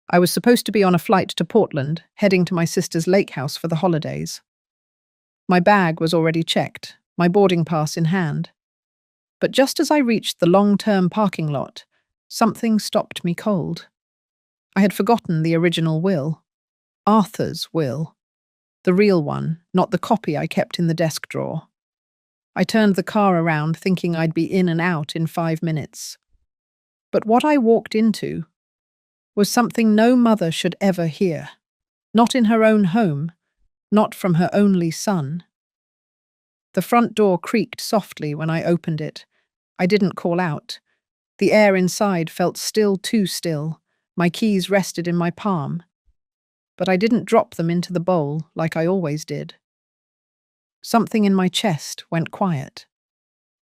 I was supposed to be on a flight to Portland, heading to my sister's lake house for the holidays. My bag was already checked, my boarding pass in hand. But just as I reached the long-term parking lot, something stopped me cold. I had forgotten the original will. Arthur's will. The real one, not the copy I kept in the desk drawer. I turned the car around thinking I'd be in and out in 5 minutes. But what I walked into was something no mother should ever hear. Not in her own home, not from her only son. The front door creaked softly when I opened it. I didn't call out. The air inside felt still too still. My keys rested in my palm. But I didn't drop them into the bowl like I always did. Something in my chest went quiet.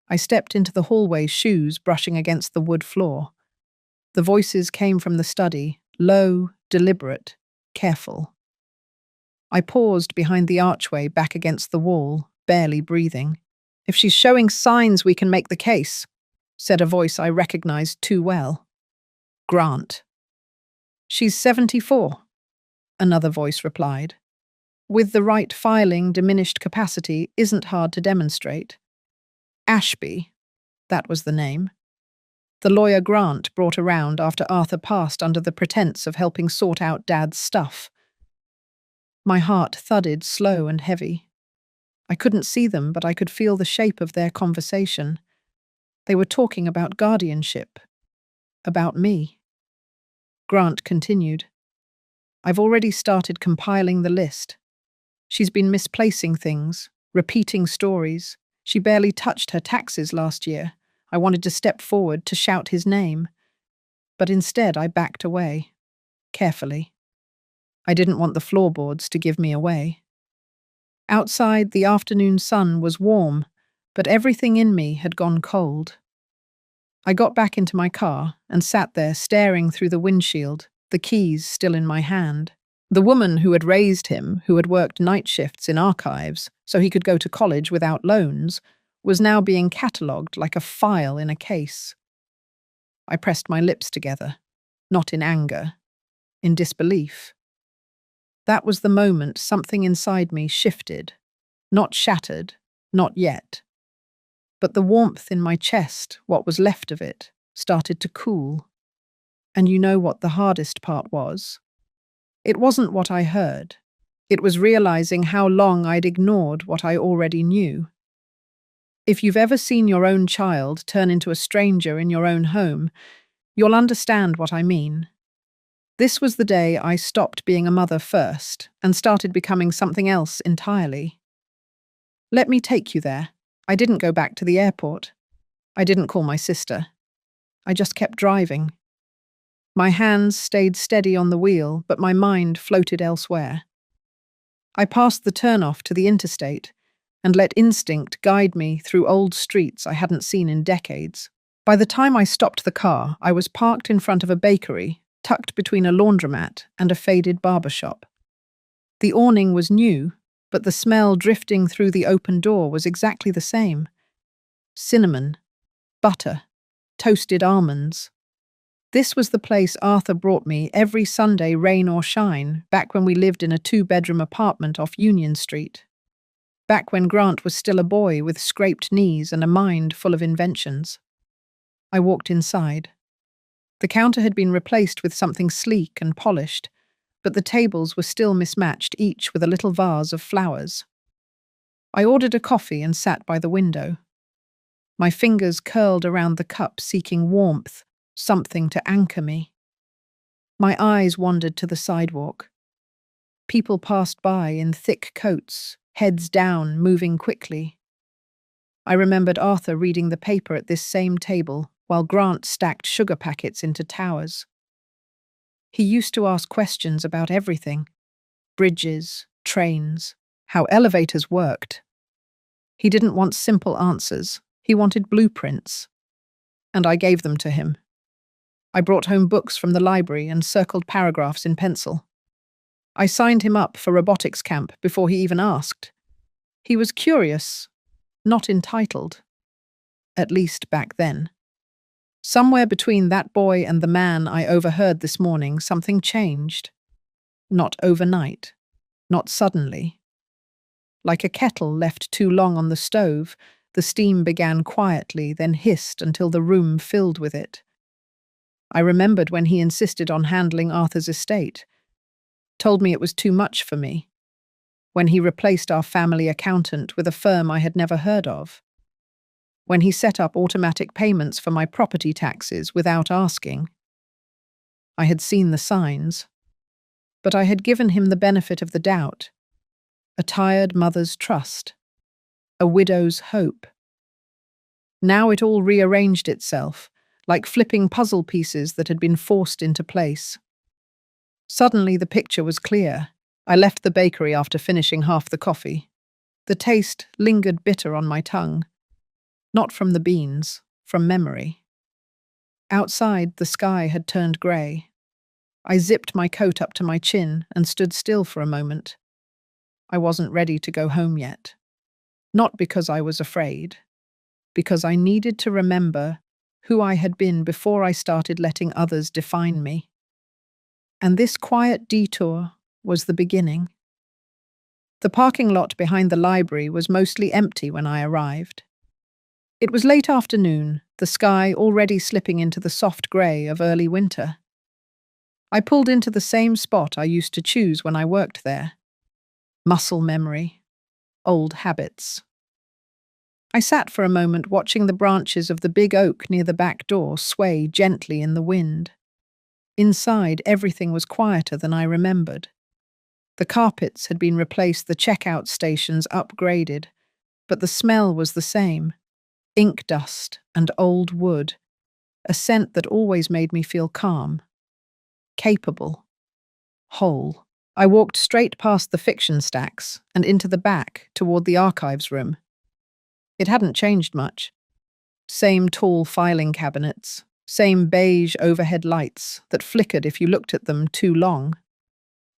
I stepped into the hallway, shoes brushing against the wood floor. The voices came from the study, low, deliberate, careful. I paused behind the archway back against the wall, barely breathing. "If she's showing signs, we can make the case," said a voice I recognized too well. Grant. "She's 74, another voice replied. With the right filing, diminished capacity isn't hard to demonstrate. Ashby, that was the name. The lawyer Grant brought around after Arthur passed under the pretense of helping sort out Dad's stuff. My heart thudded slow and heavy. I couldn't see them, but I could feel the shape of their conversation. They were talking about guardianship. About me. Grant continued. "I've already started compiling the list. She's been misplacing things, repeating stories. She barely touched her taxes last year. I wanted to step forward to shout his name. But instead I backed away. Carefully. I didn't want the floorboards to give me away. Outside, the afternoon sun was warm, but everything in me had gone cold. I got back into my car and sat there staring through the windshield, the keys still in my hand. The woman who had raised him, who had worked night shifts in archives so he could go to college without loans, was now being catalogued like a file in a case. I pressed my lips together, not in anger, in disbelief. That was the moment something inside me shifted, not shattered, not yet. But the warmth in my chest, what was left of it, started to cool. And you know what the hardest part was? It wasn't what I heard. It was realizing how long I'd ignored what I already knew. If you've ever seen your own child turn into a stranger in your own home, you'll understand what I mean. This was the day I stopped being a mother first and started becoming something else entirely. Let me take you there. I didn't go back to the airport. I didn't call my sister. I just kept driving. My hands stayed steady on the wheel, but my mind floated elsewhere. I passed the turnoff to the interstate and let instinct guide me through old streets I hadn't seen in decades. By the time I stopped the car, I was parked in front of a bakery, tucked between a laundromat and a faded barber shop. The awning was new, but the smell drifting through the open door was exactly the same. Cinnamon, butter, toasted almonds. This was the place Arthur brought me every Sunday, rain or shine, back when we lived in a 2-bedroom apartment off Union Street. Back when Grant was still a boy with scraped knees and a mind full of inventions. I walked inside. The counter had been replaced with something sleek and polished, but the tables were still mismatched, each with a little vase of flowers. I ordered a coffee and sat by the window. My fingers curled around the cup, seeking warmth, something to anchor me. My eyes wandered to the sidewalk. People passed by in thick coats, heads down, moving quickly. I remembered Arthur reading the paper at this same table while Grant stacked sugar packets into towers. He used to ask questions about everything: bridges, trains, how elevators worked. He didn't want simple answers. He wanted blueprints. And I gave them to him. I brought home books from the library and circled paragraphs in pencil. I signed him up for robotics camp before he even asked. He was curious, not entitled. At least back then. Somewhere between that boy and the man I overheard this morning, something changed. Not overnight, not suddenly. Like a kettle left too long on the stove, the steam began quietly, then hissed until the room filled with it. I remembered when he insisted on handling Arthur's estate, told me it was too much for me, when he replaced our family accountant with a firm I had never heard of, when he set up automatic payments for my property taxes without asking. I had seen the signs, but I had given him the benefit of the doubt, a tired mother's trust, a widow's hope. Now it all rearranged itself, like flipping puzzle pieces that had been forced into place. Suddenly the picture was clear. I left the bakery after finishing half the coffee. The taste lingered bitter on my tongue. Not from the beans, from memory. Outside, the sky had turned grey. I zipped my coat up to my chin and stood still for a moment. I wasn't ready to go home yet. Not because I was afraid, because I needed to remember who I had been before I started letting others define me. And this quiet detour was the beginning. The parking lot behind the library was mostly empty when I arrived. It was late afternoon, the sky already slipping into the soft grey of early winter. I pulled into the same spot I used to choose when I worked there. Muscle memory, old habits. I sat for a moment watching the branches of the big oak near the back door sway gently in the wind. Inside, everything was quieter than I remembered. The carpets had been replaced, the checkout stations upgraded, but the smell was the same. Ink dust and old wood, a scent that always made me feel calm, capable, whole. I walked straight past the fiction stacks and into the back toward the archives room. It hadn't changed much. Same tall filing cabinets, same beige overhead lights that flickered if you looked at them too long.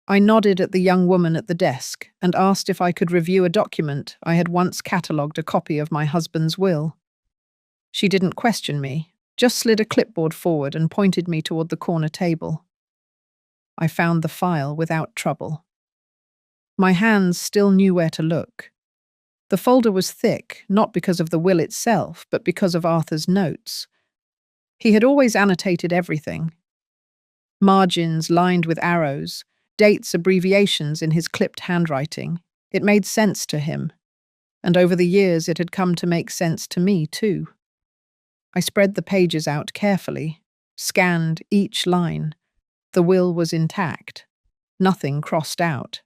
I nodded at the young woman at the desk and asked if I could review a document I had once catalogued, a copy of my husband's will. She didn't question me, just slid a clipboard forward and pointed me toward the corner table. I found the file without trouble. My hands still knew where to look. The folder was thick, not because of the will itself, but because of Arthur's notes. He had always annotated everything. Margins lined with arrows, dates, abbreviations in his clipped handwriting. It made sense to him, and over the years it had come to make sense to me too. I spread the pages out carefully, scanned each line. The will was intact, nothing crossed out.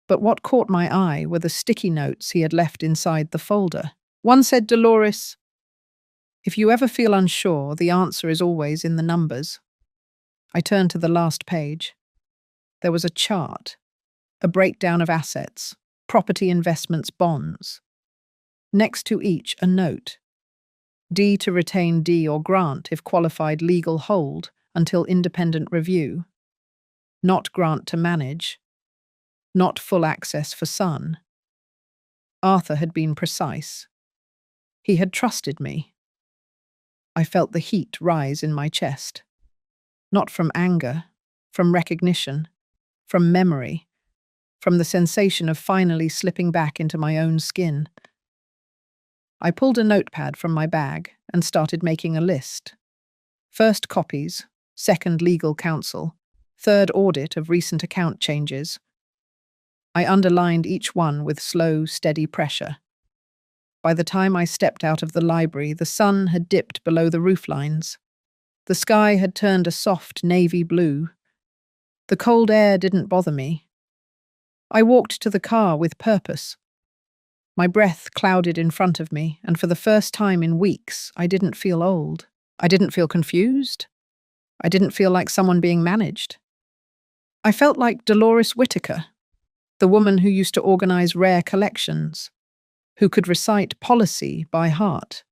But what caught my eye were the sticky notes he had left inside the folder. One said, "Dolores, if you ever feel unsure, the answer is always in the numbers." I turned to the last page. There was a chart, a breakdown of assets, property, investments, bonds. Next to each, a note. D to retain D or grant if qualified legal hold until independent review. Not grant to manage. Not full access for son. Arthur had been precise. He had trusted me. I felt the heat rise in my chest. Not from anger, from recognition, from memory, from the sensation of finally slipping back into my own skin. I pulled a notepad from my bag and started making a list. First copies, second legal counsel, third audit of recent account changes. I underlined each one with slow, steady pressure. By the time I stepped out of the library, the sun had dipped below the rooflines. The sky had turned a soft navy blue. The cold air didn't bother me. I walked to the car with purpose. My breath clouded in front of me, and for the first time in weeks, I didn't feel old. I didn't feel confused. I didn't feel like someone being managed. I felt like Dolores Whitaker, the woman who used to organize rare collections, who could recite policy by heart,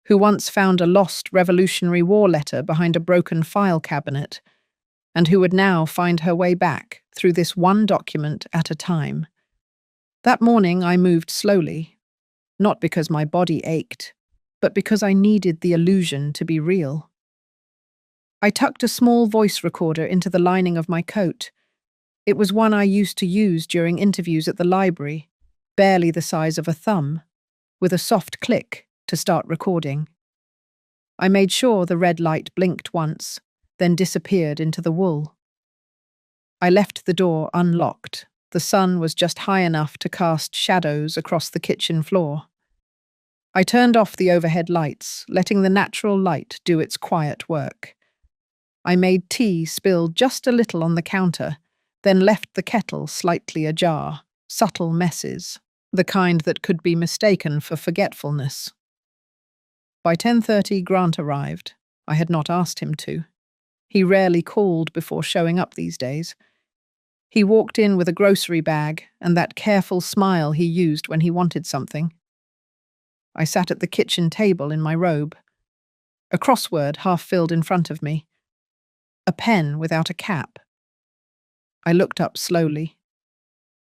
who once found a lost Revolutionary War letter behind a broken file cabinet, and who would now find her way back through this one document at a time. That morning I moved slowly, not because my body ached, but because I needed the illusion to be real. I tucked a small voice recorder into the lining of my coat. It was one I used to use during interviews at the library, barely the size of a thumb, with a soft click to start recording. I made sure the red light blinked once, then disappeared into the wool. I left the door unlocked. The sun was just high enough to cast shadows across the kitchen floor. I turned off the overhead lights, letting the natural light do its quiet work. I made tea spill just a little on the counter, then left the kettle slightly ajar, subtle messes, the kind that could be mistaken for forgetfulness. By 10:30, Grant arrived. I had not asked him to. He rarely called before showing up these days. He walked in with a grocery bag and that careful smile he used when he wanted something. I sat at the kitchen table in my robe, a crossword half filled in front of me, a pen without a cap. I looked up slowly.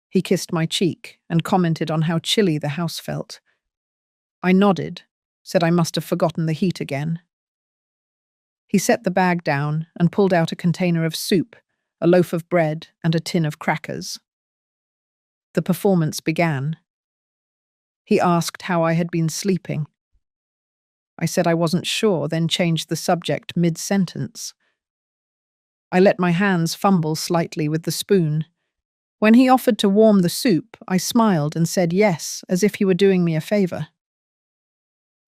He kissed my cheek and commented on how chilly the house felt. I nodded, said I must have forgotten the heat again. He set the bag down and pulled out a container of soup, a loaf of bread, and a tin of crackers. The performance began. He asked how I had been sleeping. I said I wasn't sure, then changed the subject mid-sentence. I let my hands fumble slightly with the spoon. When he offered to warm the soup, I smiled and said yes, as if he were doing me a favor.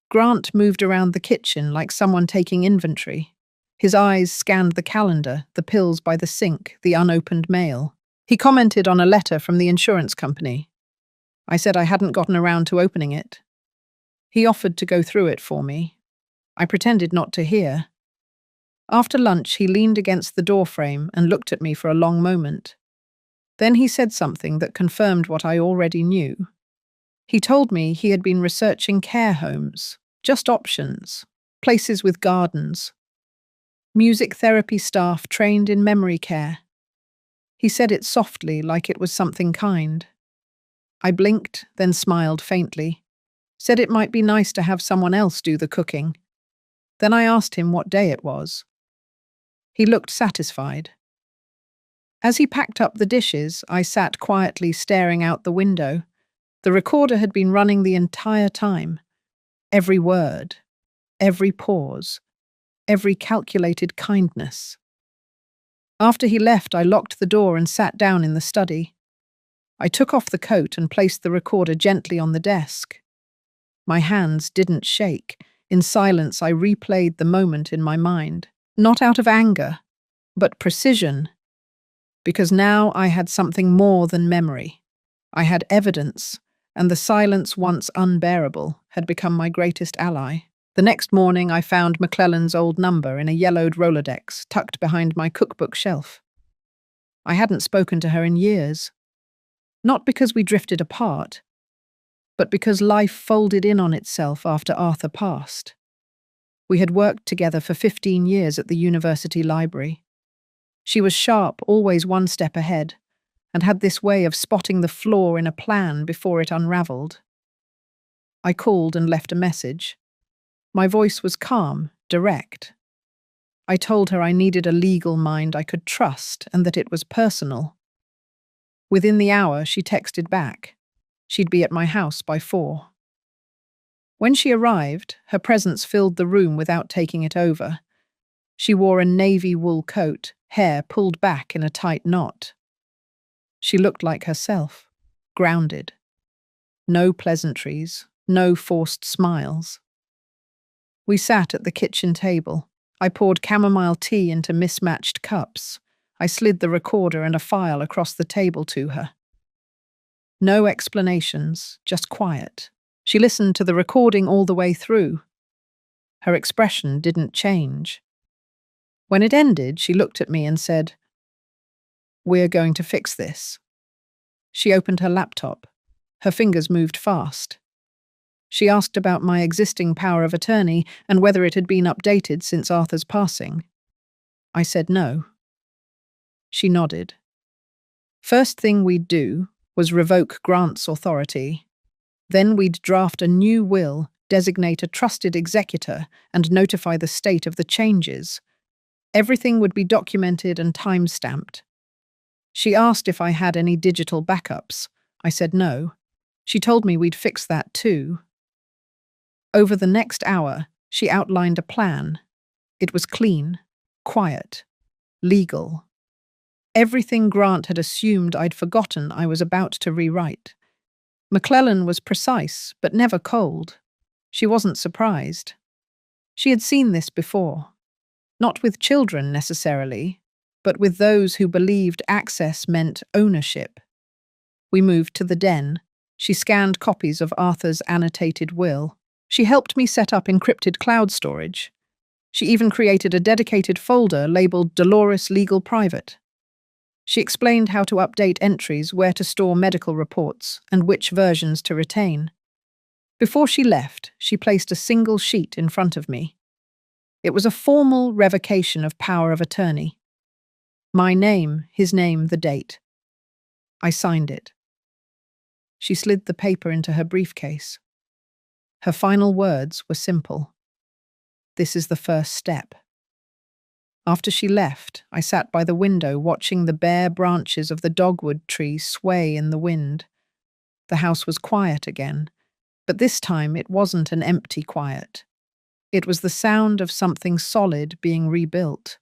Grant moved around the kitchen like someone taking inventory. His eyes scanned the calendar, the pills by the sink, the unopened mail. He commented on a letter from the insurance company. I said I hadn't gotten around to opening it. He offered to go through it for me. I pretended not to hear. After lunch, he leaned against the doorframe and looked at me for a long moment. Then he said something that confirmed what I already knew. He told me he had been researching care homes, just options, places with gardens, music therapy staff trained in memory care. He said it softly, like it was something kind. I blinked, then smiled faintly, said it might be nice to have someone else do the cooking. Then I asked him what day it was. He looked satisfied. As he packed up the dishes, I sat quietly staring out the window. The recorder had been running the entire time. Every word, every pause, every calculated kindness. After he left, I locked the door and sat down in the study. I took off the coat and placed the recorder gently on the desk. My hands didn't shake. In silence, I replayed the moment in my mind, not out of anger, but precision, because now I had something more than memory. I had evidence, and the silence, once unbearable, had become my greatest ally. The next morning, I found McClellan's old number in a yellowed Rolodex tucked behind my cookbook shelf. I hadn't spoken to her in years. Not because we drifted apart, but because life folded in on itself after Arthur passed. We had worked together for 15 years at the university library. She was sharp, always one step ahead, and had this way of spotting the flaw in a plan before it unraveled. I called and left a message. My voice was calm, direct. I told her I needed a legal mind I could trust and that it was personal. Within the hour, she texted back. She'd be at my house by 4. When she arrived, her presence filled the room without taking it over. She wore a navy wool coat, hair pulled back in a tight knot. She looked like herself, grounded. No pleasantries, no forced smiles. We sat at the kitchen table. I poured chamomile tea into mismatched cups. I slid the recorder and a file across the table to her. No explanations, just quiet. She listened to the recording all the way through. Her expression didn't change. When it ended, she looked at me and said, "We're going to fix this." She opened her laptop. Her fingers moved fast. She asked about my existing power of attorney and whether it had been updated since Arthur's passing. I said no. She nodded. First thing we'd do was revoke Grant's authority. Then we'd draft a new will designate a trusted executor, and notify the state of the changes. Everything would be documented and time-stamped. She asked if I had any digital backups. I said no. She told me we'd fix that too. Over the next hour, she outlined a plan. It was clean, quiet, legal. Everything Grant had assumed I'd forgotten I was about to rewrite. McClellan was precise, but never cold. She wasn't surprised. She had seen this before. Not with children necessarily, but with those who believed access meant ownership. We moved to the den. She scanned copies of Arthur's annotated will. She helped me set up encrypted cloud storage. She even created a dedicated folder labeled Dolores Legal Private. She explained how to update entries, where to store medical reports, and which versions to retain. Before she left, she placed a single sheet in front of me. It was a formal revocation of power of attorney. My name, his name, the date. I signed it. She slid the paper into her briefcase. Her final words were simple. This is the first step. After she left, I sat by the window watching the bare branches of the dogwood tree sway in the wind. The house was quiet again, but this time it wasn't an empty quiet. It was the sound of something solid being rebuilt.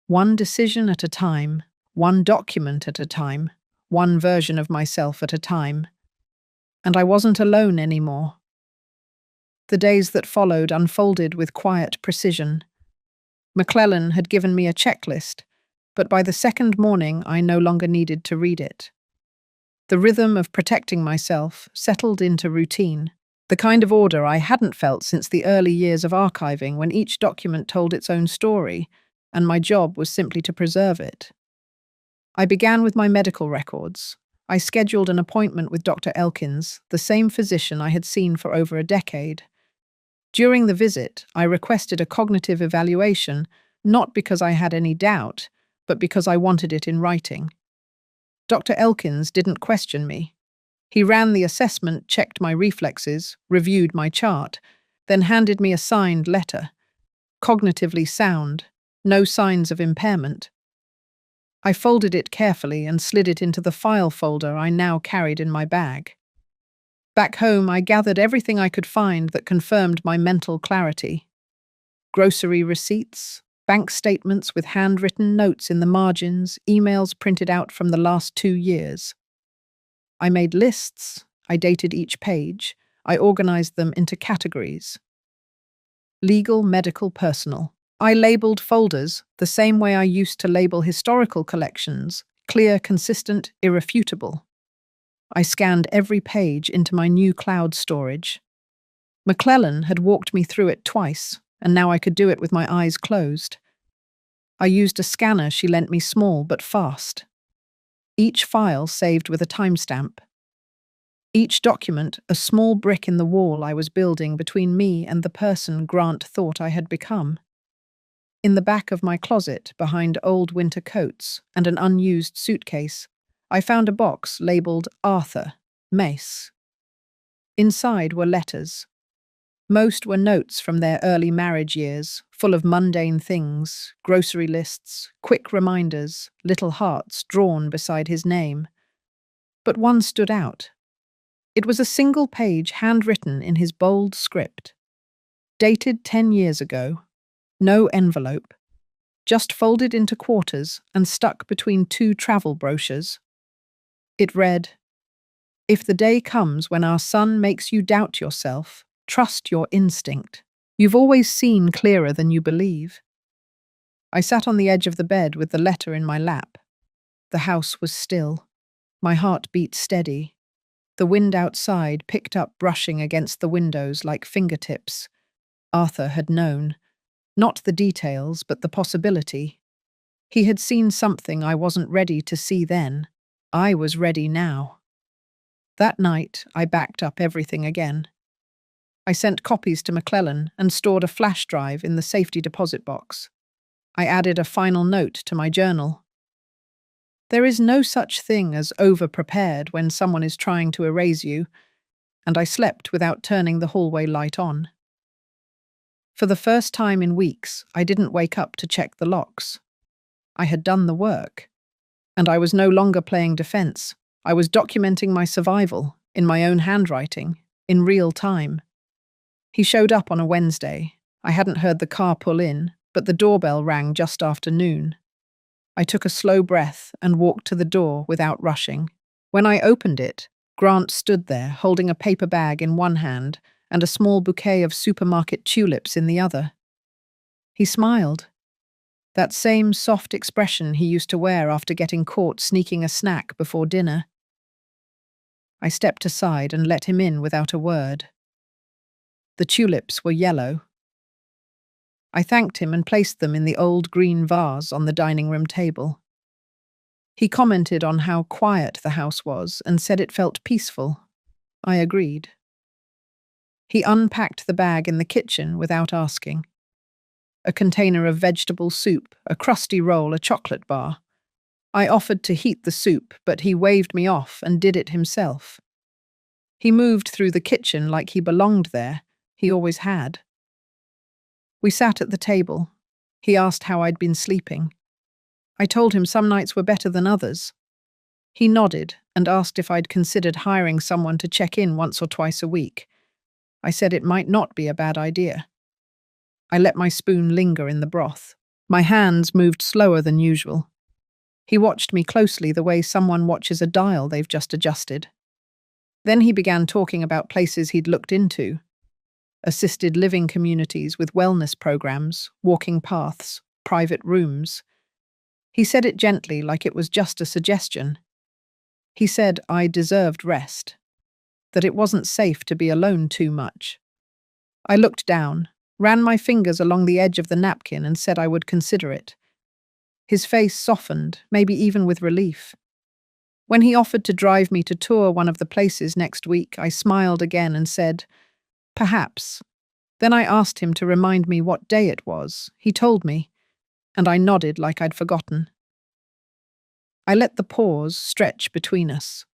One decision at a time, one document at a time, one version of myself at a time. And I wasn't alone anymore. The days that followed unfolded with quiet precision. McClellan had given me a checklist, but by the second morning I no longer needed to read it. The rhythm of protecting myself settled into routine, the kind of order I hadn't felt since the early years of archiving, when each document told its own story, and my job was simply to preserve it. I began with my medical records. I scheduled an appointment with Dr. Elkins, the same physician I had seen for over a decade. During the visit, I requested a cognitive evaluation, not because I had any doubt, but because I wanted it in writing. Dr. Elkins didn't question me. He ran the assessment, checked my reflexes, reviewed my chart, then handed me a signed letter. Cognitively sound, no signs of impairment. I folded it carefully and slid it into the file folder I now carried in my bag. Back home, I gathered everything I could find that confirmed my mental clarity. Grocery receipts, bank statements with handwritten notes in the margins, emails printed out from the last 2 years. I made lists, I dated each page, I organized them into categories. Legal, medical, personal. I labeled folders the same way I used to label historical collections, clear, consistent, irrefutable. I scanned every page into my new cloud storage. McClellan had walked me through it twice, and now I could do it with my eyes closed. I used a scanner she lent me, small but fast. Each file saved with a timestamp. Each document a small brick in the wall I was building between me and the person Grant thought I had become. In the back of my closet, behind old winter coats and an unused suitcase, I found a box labeled Arthur, Mace. Inside were letters. Most were notes from their early marriage years, full of mundane things, grocery lists, quick reminders, little hearts drawn beside his name. But one stood out. It was a single page handwritten in his bold script. Dated 10 years ago. No envelope. Just folded into quarters and stuck between 2 travel brochures. It read, "If the day comes when our son makes you doubt yourself, trust your instinct. You've always seen clearer than you believe." I sat on the edge of the bed with the letter in my lap. The house was still. My heart beat steady. The wind outside picked up, brushing against the windows like fingertips. Arthur had known. Not the details, but the possibility. He had seen something I wasn't ready to see then. I was ready now. That night, I backed up everything again. I sent copies to McClellan and stored a flash drive in the safety deposit box. I added a final note to my journal. There is no such thing as over-prepared when someone is trying to erase you. and I slept without turning the hallway light on. For the first time in weeks, I didn't wake up to check the locks. I had done the work, and I was no longer playing defense. I was documenting my survival, in my own handwriting, in real time. He showed up on a Wednesday. I hadn't heard the car pull in, but the doorbell rang just after noon. I took a slow breath and walked to the door without rushing. When I opened it, Grant stood there holding a paper bag in one hand and a small bouquet of supermarket tulips in the other. He smiled. That same soft expression he used to wear after getting caught sneaking a snack before dinner. I stepped aside and let him in without a word. The tulips were yellow. I thanked him and placed them in the old green vase on the dining room table. He commented on how quiet the house was and said it felt peaceful. I agreed. He unpacked the bag in the kitchen without asking. A container of vegetable soup, a crusty roll, a chocolate bar. I offered to heat the soup, but he waved me off and did it himself. He moved through the kitchen like he belonged there. He always had. We sat at the table. He asked how I'd been sleeping. I told him some nights were better than others. He nodded and asked if I'd considered hiring someone to check in once or twice a week. I said it might not be a bad idea. I let my spoon linger in the broth. My hands moved slower than usual. He watched me closely the way someone watches a dial they've just adjusted. Then he began talking about places he'd looked into. Assisted living communities with wellness programs, walking paths, private rooms. He said it gently, like it was just a suggestion. He said I deserved rest, that it wasn't safe to be alone too much. I looked down, ran my fingers along the edge of the napkin and said I would consider it. His face softened, maybe even with relief. When he offered to drive me to tour one of the places next week, I smiled again and said, perhaps. Then I asked him to remind me what day it was. He told me, and I nodded like I'd forgotten. I let the pause stretch between us.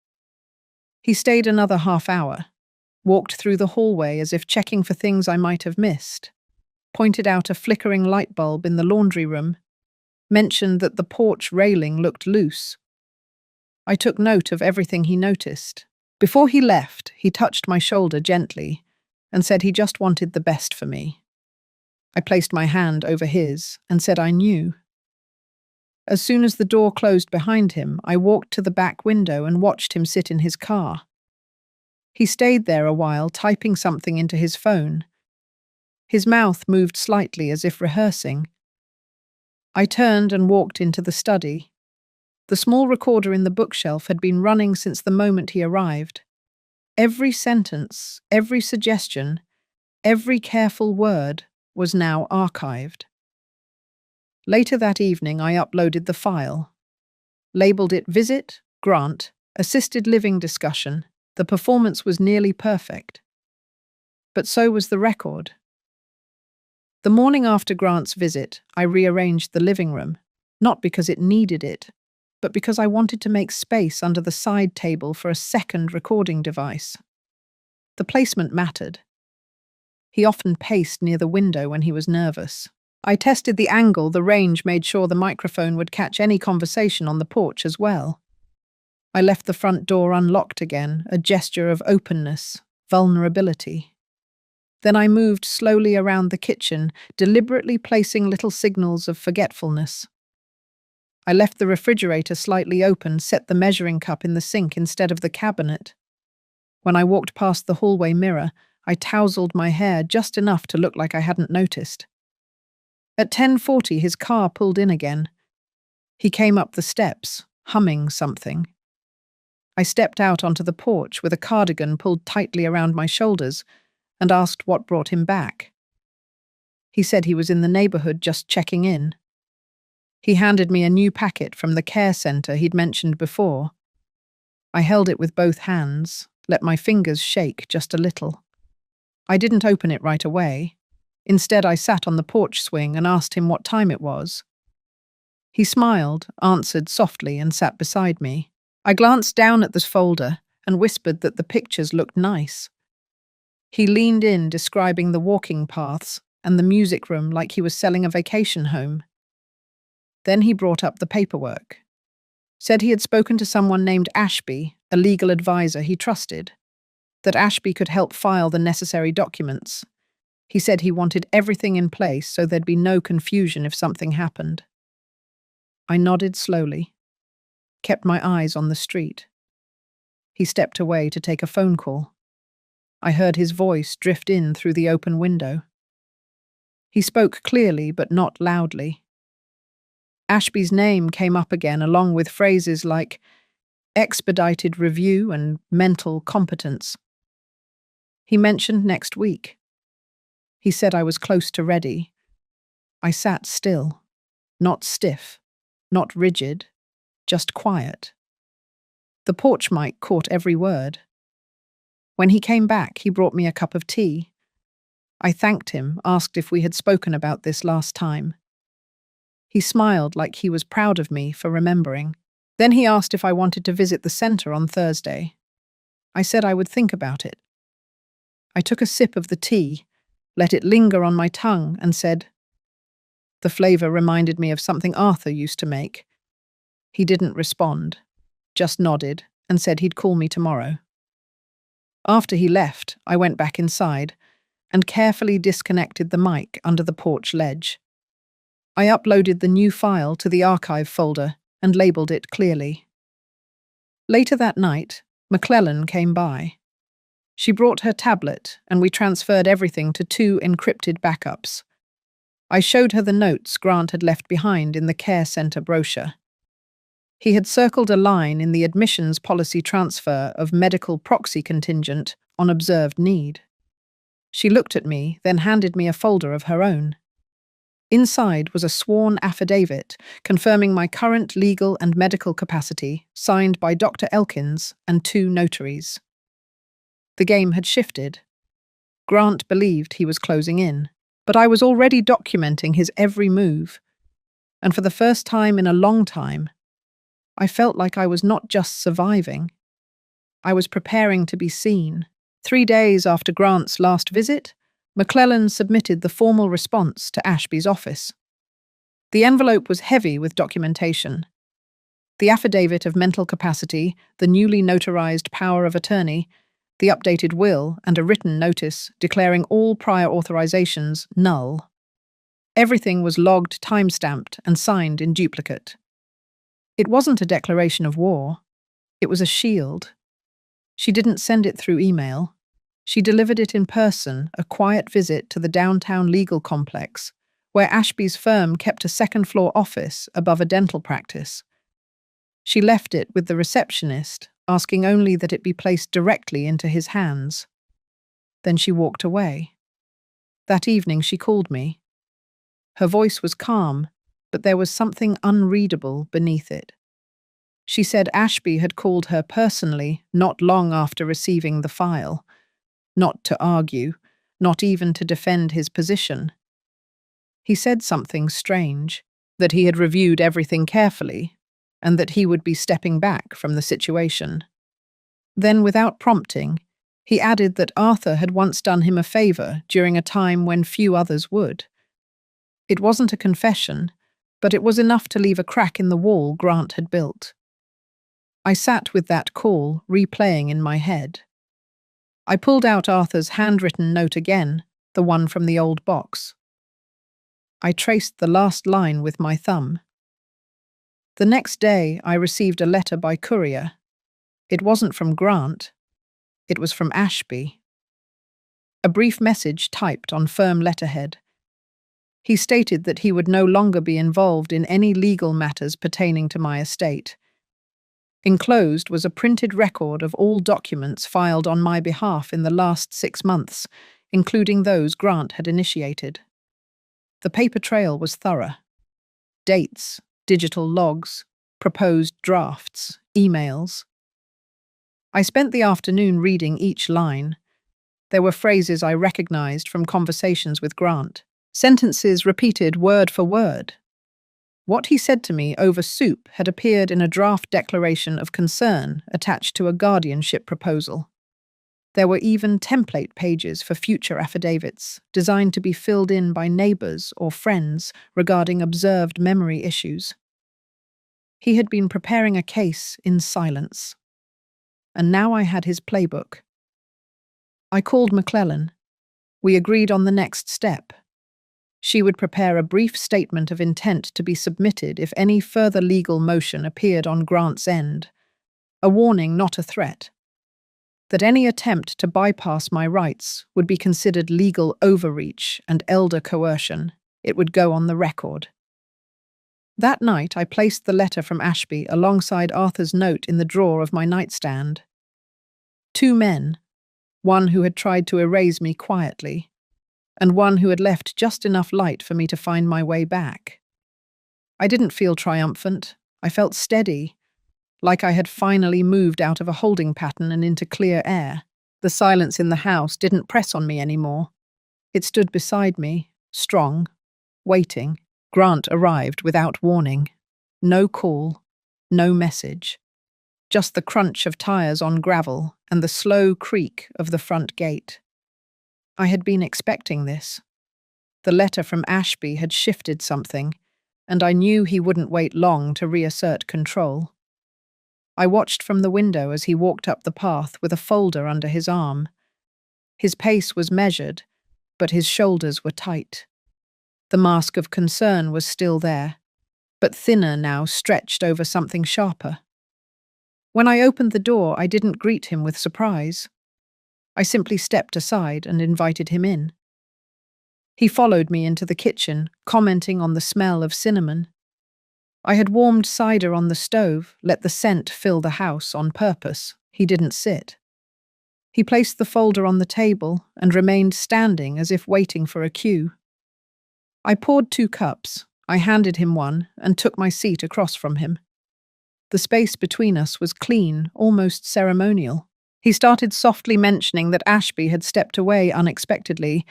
He stayed another half hour, walked through the hallway as if checking for things I might have missed, pointed out a flickering light bulb in the laundry room, mentioned that the porch railing looked loose. I took note of everything he noticed. Before he left, he touched my shoulder gently and said he just wanted the best for me. I placed my hand over his and said I knew. As soon as the door closed behind him, I walked to the back window and watched him sit in his car. He stayed there a while, typing something into his phone. His mouth moved slightly as if rehearsing. I turned and walked into the study. The small recorder in the bookshelf had been running since the moment he arrived. Every sentence, every suggestion, every careful word was now archived. Later that evening, I uploaded the file, labeled it Visit, Grant, Assisted Living Discussion. The performance was nearly perfect. But so was the record. The morning after Grant's visit, I rearranged the living room, not because it needed it, but because I wanted to make space under the side table for a second recording device. The placement mattered. He often paced near the window when he was nervous. I tested the angle, the range, made sure the microphone would catch any conversation on the porch as well. I left the front door unlocked again, a gesture of openness, vulnerability. Then I moved slowly around the kitchen, deliberately placing little signals of forgetfulness. I left the refrigerator slightly open, set the measuring cup in the sink instead of the cabinet. When I walked past the hallway mirror, I tousled my hair just enough to look like I hadn't noticed. At 10:40, his car pulled in again. He came up the steps, humming something. I stepped out onto the porch with a cardigan pulled tightly around my shoulders and asked what brought him back. He said he was in the neighborhood just checking in. He handed me a new packet from the care center he'd mentioned before. I held it with both hands, let my fingers shake just a little. I didn't open it right away. Instead, I sat on the porch swing and asked him what time it was. He smiled, answered softly, and sat beside me. I glanced down at this folder and whispered that the pictures looked nice. He leaned in, describing the walking paths and the music room like he was selling a vacation home. Then he brought up the paperwork. Said he had spoken to someone named Ashby, a legal advisor he trusted, that Ashby could help file the necessary documents. He said he wanted everything in place so there'd be no confusion if something happened. I nodded slowly, kept my eyes on the street. He stepped away to take a phone call. I heard his voice drift in through the open window. He spoke clearly but not loudly. Ashby's name came up again along with phrases like expedited review and mental competence. He mentioned next week. He said I was close to ready. I sat still, not stiff, not rigid, just quiet. The porch mic caught every word. When he came back, he brought me a cup of tea. I thanked him, asked if we had spoken about this last time. He smiled like he was proud of me for remembering. Then he asked if I wanted to visit the center on Thursday. I said I would think about it. I took a sip of the tea, let it linger on my tongue, and said, the flavor reminded me of something Arthur used to make. He didn't respond, just nodded and said he'd call me tomorrow. After he left, I went back inside and carefully disconnected the mic under the porch ledge. I uploaded the new file to the archive folder and labeled it clearly. Later that night, McClellan came by. She brought her tablet and we transferred everything to 2 encrypted backups. I showed her the notes Grant had left behind in the care center brochure. He had circled a line in the admissions policy transfer of medical proxy contingent on observed need. She looked at me, then handed me a folder of her own. Inside was a sworn affidavit confirming my current legal and medical capacity, signed by Dr. Elkins and 2 notaries. The game had shifted. Grant believed he was closing in, but I was already documenting his every move. And for the first time in a long time, I felt like I was not just surviving. I was preparing to be seen. 3 days after Grant's last visit, McClellan submitted the formal response to Ashby's office. The envelope was heavy with documentation. The affidavit of mental capacity, the newly notarized power of attorney, the updated will, and a written notice declaring all prior authorizations null. Everything was logged, time-stamped, and signed in duplicate. It wasn't a declaration of war. It was a shield. She didn't send it through email. She delivered it in person, a quiet visit to the downtown legal complex, where Ashby's firm kept a second-floor office above a dental practice. She left it with the receptionist, asking only that it be placed directly into his hands. Then she walked away. That evening she called me. Her voice was calm, but there was something unreadable beneath it. She said Ashby had called her personally not long after receiving the file. Not to argue, not even to defend his position. He said something strange, that he had reviewed everything carefully, and that he would be stepping back from the situation. Then, without prompting, he added that Arthur had once done him a favor during a time when few others would. It wasn't a confession, but it was enough to leave a crack in the wall Grant had built. I sat with that call replaying in my head. I pulled out Arthur's handwritten note again, the one from the old box. I traced the last line with my thumb. The next day, I received a letter by courier. It wasn't from Grant. It was from Ashby. A brief message typed on firm letterhead. He stated that he would no longer be involved in any legal matters pertaining to my estate. Enclosed was a printed record of all documents filed on my behalf in the last 6 months, including those Grant had initiated. The paper trail was thorough. Dates, digital logs, proposed drafts, emails. I spent the afternoon reading each line. There were phrases I recognized from conversations with Grant, sentences repeated word for word. What he said to me over soup had appeared in a draft declaration of concern attached to a guardianship proposal. There were even template pages for future affidavits, designed to be filled in by neighbors or friends regarding observed memory issues. He had been preparing a case in silence, and now I had his playbook. I called McClellan. We agreed on the next step. She would prepare a brief statement of intent to be submitted if any further legal motion appeared on Grant's end. A warning, not a threat. That any attempt to bypass my rights would be considered legal overreach and elder coercion. It would go on the record. That night, I placed the letter from Ashby alongside Arthur's note in the drawer of my nightstand. Two men, one who had tried to erase me quietly, and one who had left just enough light for me to find my way back. I didn't feel triumphant. I felt steady, like I had finally moved out of a holding pattern and into clear air. The silence in the house didn't press on me anymore. It stood beside me, strong, waiting. Grant arrived without warning. No call, no message. Just the crunch of tires on gravel and the slow creak of the front gate. I had been expecting this. The letter from Ashby had shifted something, and I knew he wouldn't wait long to reassert control. I watched from the window as he walked up the path with a folder under his arm. His pace was measured, but his shoulders were tight. The mask of concern was still there, but thinner now, stretched over something sharper. When I opened the door, I didn't greet him with surprise. I simply stepped aside and invited him in. He followed me into the kitchen, commenting on the smell of cinnamon. I had warmed cider on the stove, let the scent fill the house on purpose. He didn't sit. He placed the folder on the table and remained standing as if waiting for a cue. I poured 2 cups. I handed him one and took my seat across from him. The space between us was clean, almost ceremonial. He started softly mentioning that Ashby had stepped away unexpectedly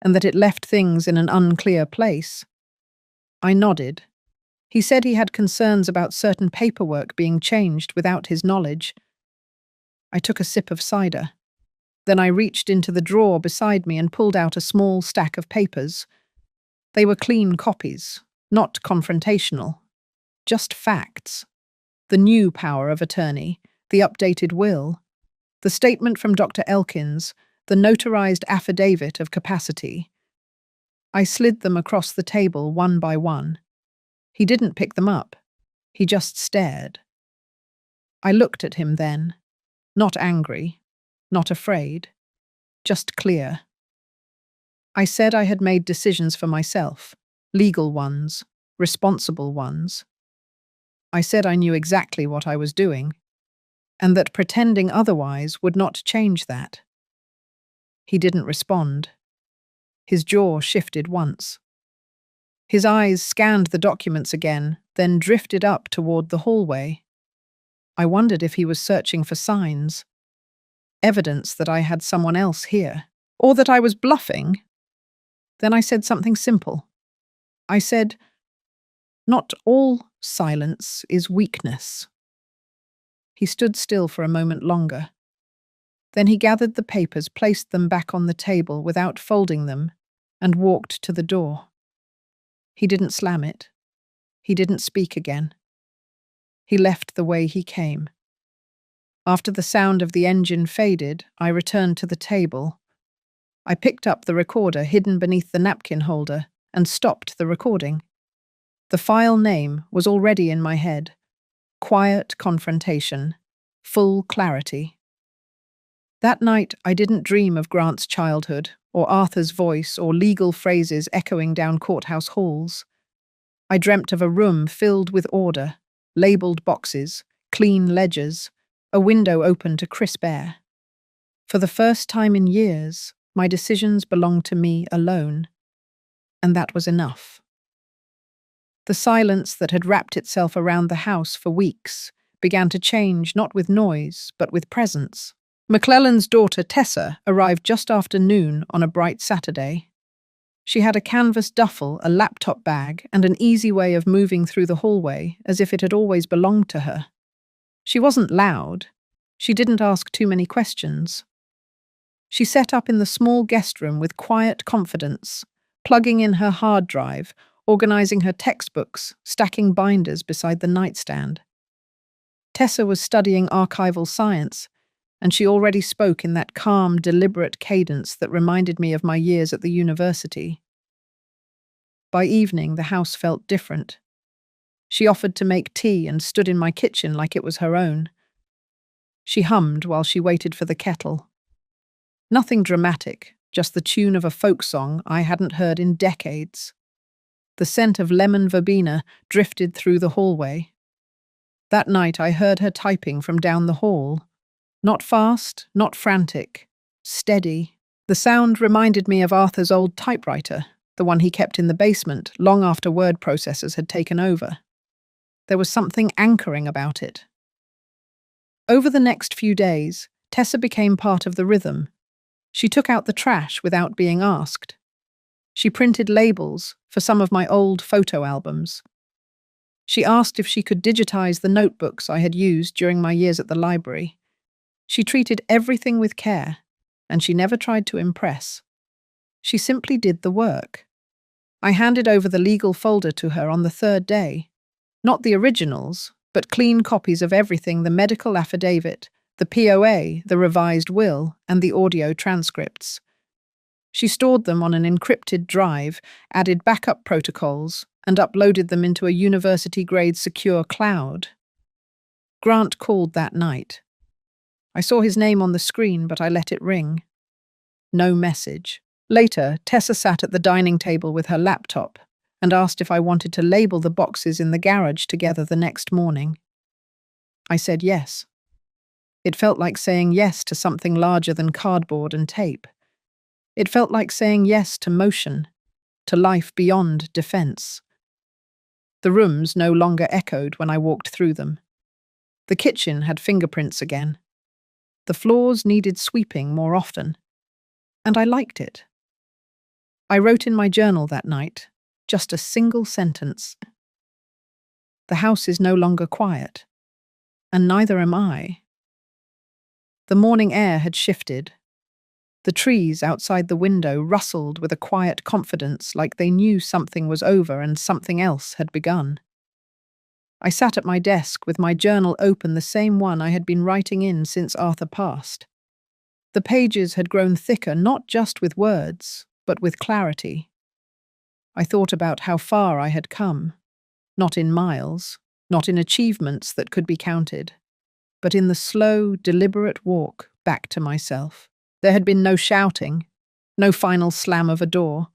and that it left things in an unclear place. I nodded. He said he had concerns about certain paperwork being changed without his knowledge. I took a sip of cider. Then I reached into the drawer beside me and pulled out a small stack of papers. They were clean copies, not confrontational, just facts. The new power of attorney, the updated will, the statement from Dr. Elkins, the notarized affidavit of capacity. I slid them across the table one by one. He didn't pick them up. He just stared. I looked at him then, not angry, not afraid, just clear. I said I had made decisions for myself, legal ones, responsible ones. I said I knew exactly what I was doing, and that pretending otherwise would not change that. He didn't respond. His jaw shifted once. His eyes scanned the documents again, then drifted up toward the hallway. I wondered if he was searching for signs, evidence that I had someone else here, or that I was bluffing. Then I said something simple. I said, "Not all silence is weakness." He stood still for a moment longer. Then he gathered the papers, placed them back on the table without folding them, and walked to the door. He didn't slam it. He didn't speak again. He left the way he came. After the sound of the engine faded, I returned to the table. I picked up the recorder hidden beneath the napkin holder and stopped the recording. The file name was already in my head. Quiet confrontation. Full clarity. That night, I didn't dream of Grant's childhood, or Arthur's voice, or legal phrases echoing down courthouse halls. I dreamt of a room filled with order, labeled boxes, clean ledgers, a window open to crisp air. For the first time in years, my decisions belonged to me alone, and that was enough. The silence that had wrapped itself around the house for weeks began to change not with noise, but with presence. McClellan's daughter, Tessa, arrived just after noon on a bright Saturday. She had a canvas duffel, a laptop bag, and an easy way of moving through the hallway as if it had always belonged to her. She wasn't loud. She didn't ask too many questions. She set up in the small guest room with quiet confidence, plugging in her hard drive, organizing her textbooks, stacking binders beside the nightstand. Tessa was studying archival science, and she already spoke in that calm, deliberate cadence that reminded me of my years at the university. By evening, the house felt different. She offered to make tea and stood in my kitchen like it was her own. She hummed while she waited for the kettle. Nothing dramatic, just the tune of a folk song I hadn't heard in decades. The scent of lemon verbena drifted through the hallway. That night I heard her typing from down the hall. Not fast, not frantic, steady. The sound reminded me of Arthur's old typewriter, the one he kept in the basement long after word processors had taken over. There was something anchoring about it. Over the next few days, Tessa became part of the rhythm. She took out the trash without being asked. She printed labels for some of my old photo albums. She asked if she could digitize the notebooks I had used during my years at the library. She treated everything with care, and she never tried to impress. She simply did the work. I handed over the legal folder to her on the third day. Not the originals, but clean copies of everything: the medical affidavit, the POA, the revised will, and the audio transcripts. She stored them on an encrypted drive, added backup protocols, and uploaded them into a university-grade secure cloud. Grant called that night. I saw his name on the screen, but I let it ring. No message. Later, Tessa sat at the dining table with her laptop and asked if I wanted to label the boxes in the garage together the next morning. I said yes. It felt like saying yes to something larger than cardboard and tape. It felt like saying yes to motion, to life beyond defense. The rooms no longer echoed when I walked through them. The kitchen had fingerprints again. The floors needed sweeping more often. And I liked it. I wrote in my journal that night, just a single sentence. The house is no longer quiet, and neither am I. The morning air had shifted. The trees outside the window rustled with a quiet confidence, like they knew something was over and something else had begun. I sat at my desk with my journal open, the same one I had been writing in since Arthur passed. The pages had grown thicker, not just with words, but with clarity. I thought about how far I had come, not in miles, not in achievements that could be counted, but in the slow, deliberate walk back to myself. There had been no shouting, no final slam of a door,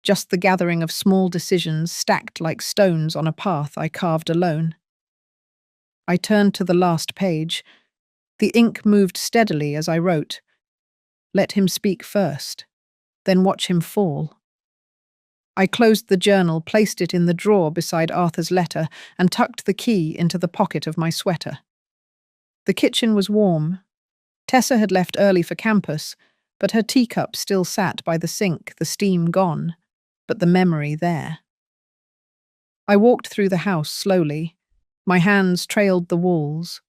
just the gathering of small decisions stacked like stones on a path I carved alone. I turned to the last page. The ink moved steadily as I wrote. Let him speak first, then watch him fall. I closed the journal, placed it in the drawer beside Arthur's letter, and tucked the key into the pocket of my sweater. The kitchen was warm. Tessa had left early for campus, but her teacup still sat by the sink, the steam gone, but the memory there. I walked through the house slowly. My hands trailed the walls.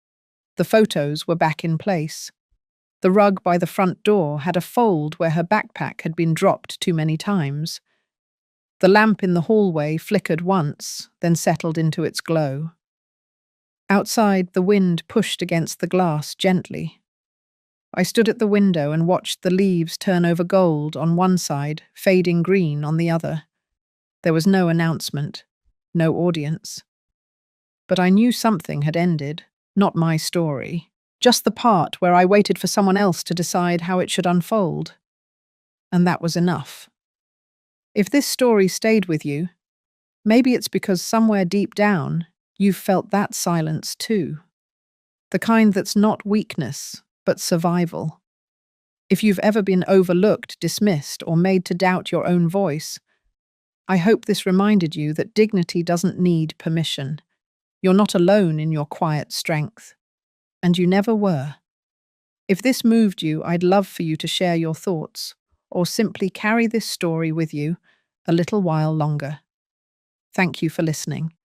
The photos were back in place. The rug by the front door had a fold where her backpack had been dropped too many times. The lamp in the hallway flickered once, then settled into its glow. Outside, the wind pushed against the glass gently. I stood at the window and watched the leaves turn over gold on one side, fading green on the other. There was no announcement, no audience. But I knew something had ended, not my story, just the part where I waited for someone else to decide how it should unfold. And that was enough. If this story stayed with you, maybe it's because somewhere deep down, you've felt that silence too. The kind that's not weakness, but survival. If you've ever been overlooked, dismissed, or made to doubt your own voice, I hope this reminded you that dignity doesn't need permission. You're not alone in your quiet strength. And you never were. If this moved you, I'd love for you to share your thoughts, or simply carry this story with you a little while longer. Thank you for listening.